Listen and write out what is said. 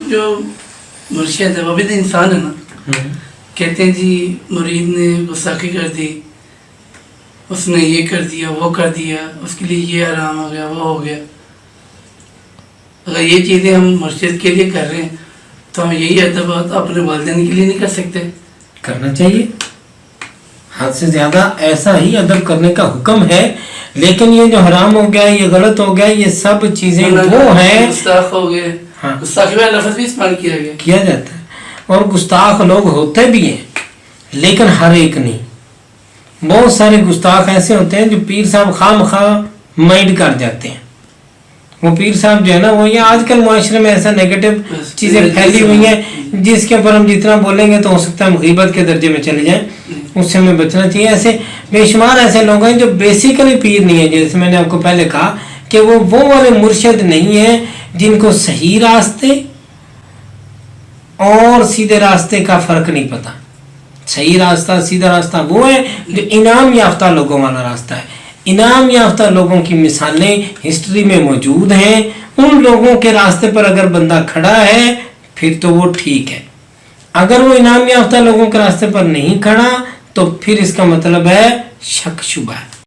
जो मुर्शिद है वो भी तो इंसान है ना। कहते हैं जी मुरीद ने गुस्ताखी कर दी, उसने ये कर दिया वो कर दिया, उसके लिए ये आराम हो गया वो हो गया। अगर ये चीज़ें हम मुर्शिद के लिए कर रहे हैं तो हम यही अदब अपने वालिदैन के लिए नहीं कर सकते? करना चाहिए, हद से ज्यादा ऐसा ही अदब करने का हुक्म है। लेकिन ये जो हराम हो गया, ये गलत हो गया, ये सब चीजें वो हैं, गुस्ताख हो गए। हाँ, गुस्ताखी वाला लफ्ज़ भी इस्तेमाल किया गया, किया जाता है। और गुस्ताख लोग होते भी हैं, लेकिन हर एक नहीं। बहुत सारे गुस्ताख ऐसे होते हैं जो पीर साहब खामखा माइंड कर जाते हैं। वो पीर साहब जो है ना, वो ये आजकल मुआशरे में ऐसा नेगेटिव चीजें फैली हुई हैं जिसके ऊपर हम जितना बोलेंगे तो हो सकता है मुसीबत के दर्जे में चले जाएं, उससे हमें बचना चाहिए। ऐसे बेशुमार ऐसे लोग हैं जो बेसिकली पीर नहीं है। जैसे मैंने आपको पहले कहा कि वो वाले मुर्शिद नहीं है जिनको सही रास्ते और सीधे रास्ते का फर्क नहीं पता। सही रास्ता सीधा रास्ता वो है जो इनाम याफ्ता लोगों वाला रास्ता है। इनाम याफ्ता लोगों की मिसालें हिस्ट्री में मौजूद हैं। उन लोगों के रास्ते पर अगर बंदा खड़ा है फिर तो वो ठीक है। अगर वो इनाम याफ्ता लोगों के रास्ते पर नहीं खड़ा तो फिर इसका मतलब है शक शुबा है।